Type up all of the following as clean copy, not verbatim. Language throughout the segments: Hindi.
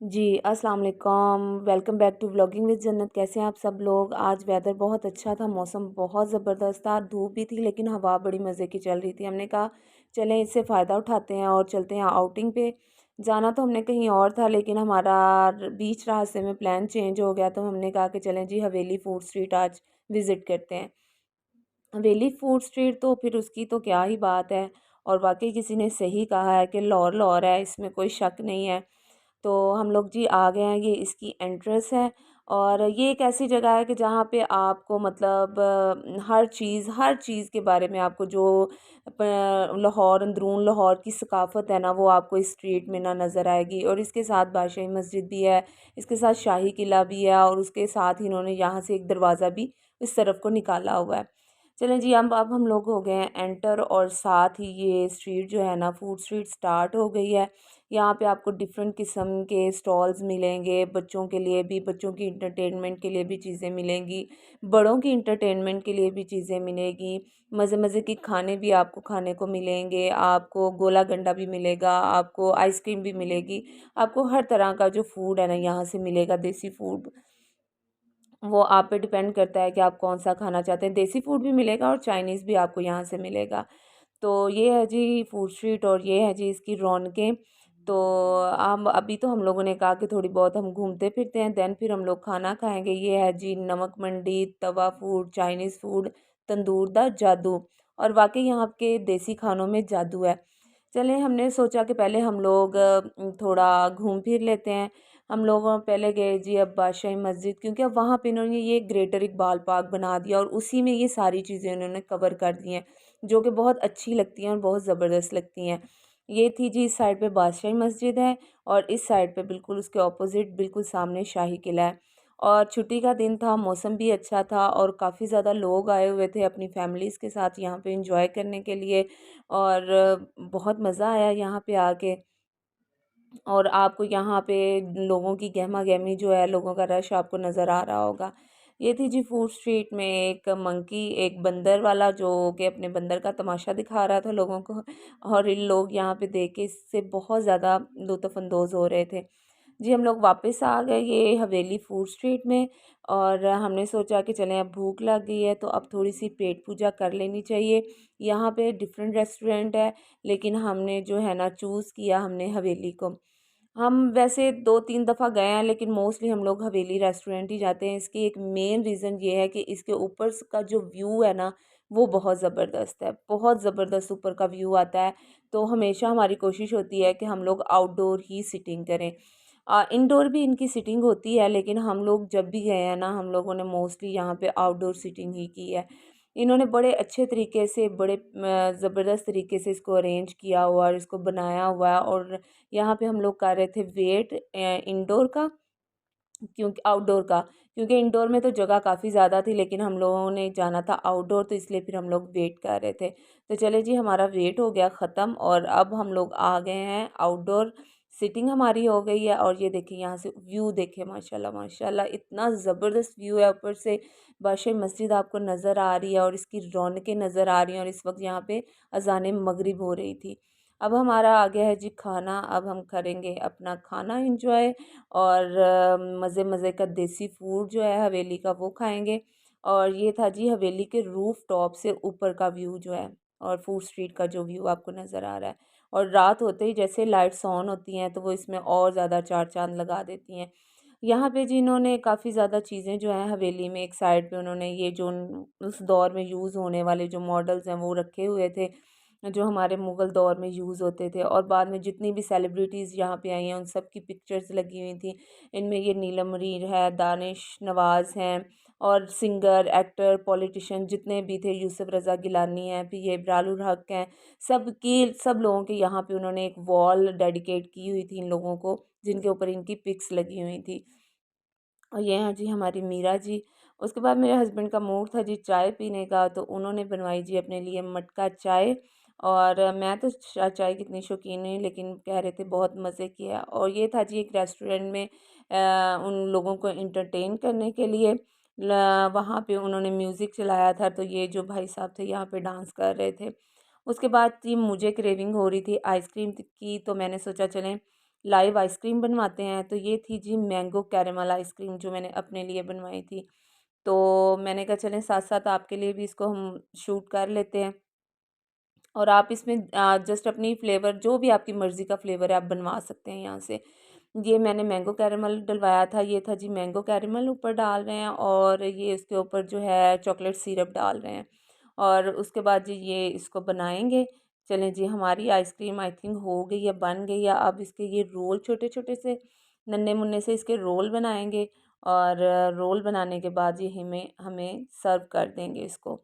जी, अस्सलाम वालेकुम। Welcome back to vlogging with Jannat. कैसे हैं आप सब लोग? आज वेदर बहुत अच्छा था, मौसम बहुत ज़बरदस्त था, धूप भी थी लेकिन हवा बड़ी मज़े की चल रही थी। हमने कहा चलें इससे फ़ायदा उठाते हैं और चलते हैं आउटिंग पे। जाना तो हमने कहीं और था लेकिन हमारा बीच रास्ते में प्लान चेंज हो गया, तो हमने कहा कि चलें जी हवेली फूड स्ट्रीट आज विज़िट करते हैं। हवेली फूड स्ट्रीट तो फिर उसकी तो क्या ही बात है, और वाक़ई किसी ने सही कहा है कि लौर लौर है, इसमें कोई शक नहीं है। तो हम लोग जी आ गए हैं, ये इसकी एंट्रेंस है। और ये एक ऐसी जगह है कि जहाँ पे आपको मतलब हर चीज़ के बारे में आपको जो लाहौर अंदरून लाहौर की सकाफ़त है ना, वो आपको इस स्ट्रीट में ना नज़र आएगी। और इसके साथ बादशाही मस्जिद भी है, इसके साथ शाही किला भी है, और उसके साथ ही इन्होंने यहाँ से एक दरवाज़ा भी इस तरफ को निकाला हुआ है। चलें जी, अब हम लोग हो गए हैं एंटर, और साथ ही ये स्ट्रीट जो है ना, फूड स्ट्रीट स्टार्ट हो गई है। यहाँ पे आपको डिफरेंट किस्म के स्टॉल्स मिलेंगे, बच्चों के लिए भी, बच्चों की इंटरटेनमेंट के लिए भी चीज़ें मिलेंगी, बड़ों की इंटरटेनमेंट के लिए भी चीज़ें मिलेगी। मज़े मज़े की खाने भी आपको खाने को मिलेंगे, आपको गोला गंडा भी मिलेगा, आपको आइसक्रीम भी मिलेगी, आपको हर तरह का जो फूड है ना यहाँ से मिलेगा, देसी फूड। वो आप पे डिपेंड करता है कि आप कौन-सा खाना चाहते हैं। देसी फूड भी मिलेगा और चाइनीज़ भी आपको यहाँ से मिलेगा। तो ये है जी फूड स्ट्रीट, और ये है जी इसकी रौनकें। तो हम अभी तो हम लोगों ने कहा कि थोड़ी बहुत हम घूमते फिरते हैं, देन फिर हम लोग खाना खाएँगे। ये है जी नमक मंडी, तवा फूड, चाइनीज़ फूड, तंदूर दा जादू। और वाक़ई यहाँ के देसी खानों में जादू है। चलें, हमने सोचा कि पहले हम लोग थोड़ा घूम फिर लेते हैं। हम लोग पहले गए जी अब बादशाही मस्जिद, क्योंकि अब वहाँ पे इन्होंने ये ग्रेटर इकबाल पार्क बना दिया और उसी में ये सारी चीज़ें उन्होंने कवर कर दी हैं, जो कि बहुत अच्छी लगती हैं और बहुत ज़बरदस्त लगती हैं। ये थी जी इस साइड पे बादशाही मस्जिद है, और इस साइड पे बिल्कुल उसके ऑपोज़िट बिल्कुल सामने शाही किला है। और छुट्टी का दिन था, मौसम भी अच्छा था, और काफ़ी ज़्यादा लोग आए हुए थे अपनी फैमिलीज़ के साथ यहाँ पे एंजॉय करने के लिए। और बहुत मज़ा आया यहाँ पे आके। और आपको यहाँ पे लोगों की गहमा-गहमी जो है, लोगों का रश आपको नज़र आ रहा होगा। ये थी जी फूड स्ट्रीट में एक मंकी, एक बंदर वाला, जो कि अपने बंदर का तमाशा दिखा रहा था लोगों को, और इन लोग यहाँ पे देख के इससे बहुत ज़्यादा लुत्फ़ अंदोज़ हो रहे थे। जी, हम लोग वापस आ गए ये हवेली फूड स्ट्रीट में, और हमने सोचा कि चलें अब भूख लग गई है तो अब थोड़ी-सी पेट पूजा कर लेनी चाहिए। यहाँ पे डिफरेंट रेस्टोरेंट है, लेकिन हमने जो है ना चूज़ किया हमने हवेली को। हम वैसे 2-3 दफ़ा गए हैं, लेकिन मोस्टली हम लोग हवेली रेस्टोरेंट ही जाते हैं। इसकी एक मेन रीज़न ये है कि इसके ऊपर का जो व्यू है ना, वो बहुत ज़बरदस्त है। बहुत ज़बरदस्त ऊपर का व्यू आता है। तो हमेशा हमारी कोशिश होती है कि हम लोग आउटडोर ही सिटिंग करें। इंडोर भी इनकी सिटिंग होती है, लेकिन हम लोग जब भी गए हैं ना, हम लोगों ने मोस्टली यहाँ पे आउटडोर सिटिंग ही की है। इन्होंने बड़े अच्छे तरीके से, बड़े ज़बरदस्त तरीके से इसको अरेंज किया हुआ और इसको बनाया हुआ है। और यहाँ पे हम लोग कर रहे थे वेट इंडोर का, क्योंकि आउटडोर का, क्योंकि इंडोर में तो जगह काफ़ी ज़्यादा थी, लेकिन हम लोगों ने जाना था आउटडोर, तो इसलिए फिर हम लोग वेट कर रहे थे। तो चले जी, हमारा वेट हो गया ख़त्म, और अब हम लोग आ गए हैं आउटडोर। सिटिंग हमारी हो गई है, और ये देखिए यहाँ से व्यू देखिए, माशाल्लाह माशाल्लाह इतना ज़बरदस्त व्यू है। ऊपर से बादशाही मस्जिद आपको नज़र आ रही है, और इसकी रौनकें नज़र आ रही हैं, और इस वक्त यहाँ पे अज़ान मगरिब हो रही थी। अब हमारा आ गया है जी खाना, अब हम करेंगे अपना खाना इंजॉय, और मज़े मज़े का देसी फूड जो है हवेली का वो खाएँगे। और ये था जी हवेली के रूफ़ टॉप से ऊपर का व्यू जो है, और फूड स्ट्रीट का जो व्यू आपको नज़र आ रहा है। और रात होते ही जैसे लाइट्स ऑन होती हैं, तो वो इसमें और ज़्यादा चार चाँद लगा देती हैं। यहाँ पे जी इन्होंने काफ़ी ज़्यादा चीज़ें जो हैं हवेली में, एक साइड पे उन्होंने ये जो उस दौर में यूज़ होने वाले जो मॉडल्स हैं वो रखे हुए थे, जो हमारे मुग़ल दौर में यूज़ होते थे। और बाद में जितनी भी सेलिब्रिटीज़ यहाँ पे आई हैं, उन सब की पिक्चर्स लगी हुई थी। इनमें ये नीलम मरीर है, दानिश नवाज़ हैं, और सिंगर, एक्टर, पॉलिटिशियन जितने भी थे, यूसुफ रज़ा गिलानी हैं, फिर ये इबरारुल हक हैं, सब लोगों के यहाँ पे उन्होंने एक वॉल डेडिकेट की हुई थी इन लोगों को, जिनके ऊपर इनकी पिक्स लगी हुई थी। और ये हैं जी हमारी मीरा जी। उसके बाद मेरे हस्बैंड का मूड था जी चाय पीने का, तो उन्होंने बनवाई जी अपने लिए मटका चाय। और मैं तो चाय की इतनी शौकीन नहीं, लेकिन कह रहे थे बहुत मज़े किया। और ये था जी एक रेस्टोरेंट में उन लोगों को एंटरटेन करने के लिए वहाँ पे उन्होंने म्यूज़िक चलाया था, तो ये जो भाई साहब थे यहाँ पे डांस कर रहे थे। उसके बाद जी मुझे क्रेविंग हो रही थी आइसक्रीम की, तो मैंने सोचा चलें लाइव आइसक्रीम बनवाते हैं। तो ये थी जी मैंगो कैरेमल आइसक्रीम जो मैंने अपने लिए बनवाई थी। तो मैंने कहा चलें साथ-साथ आपके लिए भी इसको हम शूट कर लेते हैं। और आप इसमें जस्ट अपनी फ्लेवर जो भी आपकी मर्ज़ी का फ्लेवर है आप बनवा सकते हैं यहाँ से। ये मैंने मैंगो कैरेमल डलवाया था, ये था जी मैंगो कैरेमल ऊपर डाल रहे हैं और ये इसके ऊपर जो है चॉकलेट सिरप डाल रहे हैं और उसके बाद जी ये इसको बनाएँगे। चलें जी हमारी आइसक्रीम आई थिंक हो गई है, बन गई है। अब इसके ये रोल छोटे-छोटे से नन्हे-मुन्ने से इसके रोल बनाएँगे और रोल बनाने के बाद ये हमें हमें सर्व कर देंगे इसको।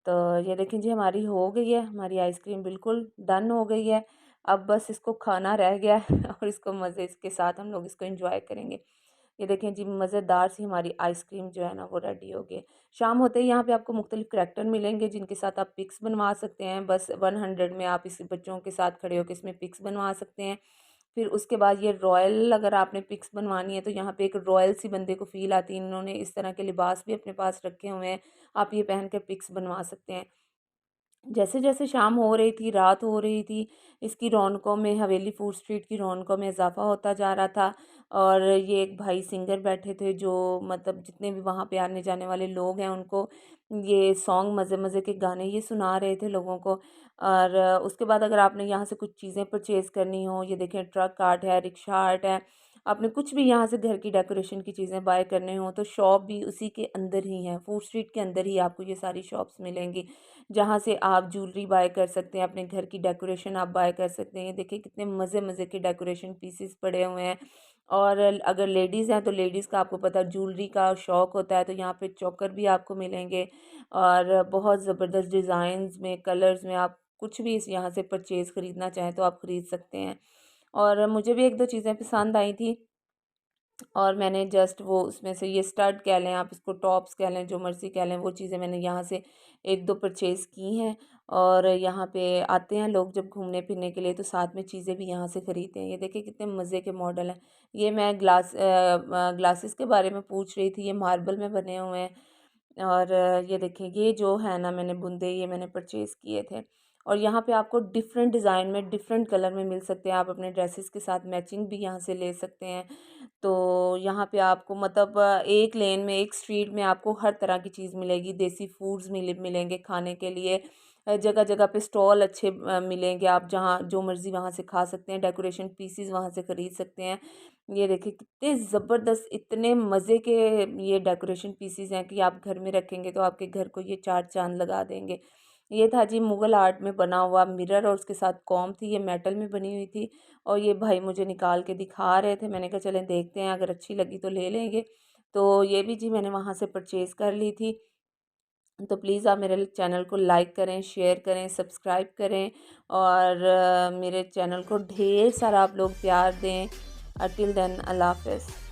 तो ये देखिए जी हमारी हो गई है, हमारी आइसक्रीम बिल्कुल डन हो गई है। अब बस इसको खाना रह गया है और इसको मज़े के साथ हम लोग इसको एंजॉय करेंगे। ये देखें जी मज़ेदार सी हमारी आइसक्रीम जो है ना वो रेडी हो गई है। शाम होते ही यहाँ पे आपको मुख्तलिफ करैक्टर मिलेंगे जिनके साथ आप पिक्स बनवा सकते हैं। बस 100 में आप इस बच्चों के साथ खड़े होकर इसमें पिक्स बनवा सकते हैं। फिर उसके बाद ये रॉयल अगर आपने पिक्स बनवानी है तो यहाँ पे एक रॉयल सी बंदे को फ़ील आती है। इन्होंने इस तरह के लिबास भी अपने पास रखे हुए हैं, आप ये पहन के पिक्स बनवा सकते हैं। जैसे-जैसे शाम हो रही थी, रात हो रही थी, इसकी रौनकों में हवेली फूड स्ट्रीट की रौनकों में इज़ाफ़ा होता जा रहा था और ये एक भाई सिंगर बैठे थे जो मतलब जितने भी वहाँ पे आने-जाने वाले लोग हैं उनको ये सॉन्ग मज़े-मज़े के गाने ये सुना रहे थे लोगों को। और उसके बाद अगर आपने यहाँ से कुछ चीज़ें परचेज़ करनी हो, ये देखें ट्रक आर्ट है, रिक्शा आर्ट है, आपने कुछ भी यहाँ से घर की डेकोरेशन की चीज़ें बाय करने हो तो शॉप भी उसी के अंदर ही है, फूड स्ट्रीट के अंदर ही आपको ये सारी शॉप्स मिलेंगी। जहाँ से आप ज्वेलरी बाय कर सकते हैं, अपने घर की डेकोरेशन आप बाय कर सकते हैं। देखिए कितने मज़े-मज़े के डेकोरेशन पीसेस पड़े हुए हैं और अगर लेडीज़ हैं तो लेडीज़ का आपको पता है ज्वेलरी का शौक होता है तो यहाँ पे चोकर भी आपको मिलेंगे और बहुत ज़बरदस्त डिज़ाइंस में, कलर्स में आप कुछ भी इस यहाँ से परचेज़ ख़रीदना चाहें तो आप ख़रीद सकते हैं। और मुझे भी 1-2 चीज़ें पसंद आई थी और मैंने जस्ट वो उसमें से ये स्टड कह लें, आप इसको टॉप्स कह लें, जो मर्ज़ी कह लें, वो चीज़ें मैंने यहाँ से 1-2 परचेज़ की हैं। और यहाँ पे आते हैं लोग जब घूमने-फिरने के लिए तो साथ में चीज़ें भी यहाँ से खरीदते हैं। ये देखिए कितने मज़े के मॉडल हैं। ये मैं ग्लासेस के बारे में पूछ रही थी, ये मार्बल में बने हुए हैं। और ये देखिए ये जो है ना मैंने बूंदे ये मैंने परचेज़ किए थे। और यहाँ पे आपको डिफरेंट डिज़ाइन में, डिफरेंट कलर में मिल सकते हैं। आप अपने ड्रेसेस के साथ मैचिंग भी यहाँ से ले सकते हैं। तो यहाँ पे आपको मतलब एक लेन में, एक स्ट्रीट में आपको हर तरह की चीज़ मिलेगी। देसी फूड्स मिलेंगे खाने के लिए। जगह-जगह पे स्टॉल अच्छे मिलेंगे। आप जहाँ जो मर्ज़ी वहाँ से खा सकते हैं। डेकोरेशन पीसेस वहाँ से खरीद सकते हैं। ये देखिए कितने ज़बरदस्त, इतने मज़े के ये डेकोरेशन पीसेस हैं कि आप घर में रखेंगे तो आपके घर को ये चार चाँद लगा देंगे। ये था जी मुग़ल आर्ट में बना हुआ मिरर और उसके साथ कॉम्ब थी। ये मेटल में बनी हुई थी और ये भाई मुझे निकाल के दिखा रहे थे। मैंने कहा चलें देखते हैं, अगर अच्छी लगी तो ले लेंगे। तो ये भी जी मैंने वहाँ से परचेज़ कर ली थी। तो प्लीज़ आप मेरे चैनल को लाइक करें, शेयर करें, सब्सक्राइब करें और मेरे चैनल को ढेर सारा आप लोग प्यार दें। टिल देन अल्लाह हाफ़िज़।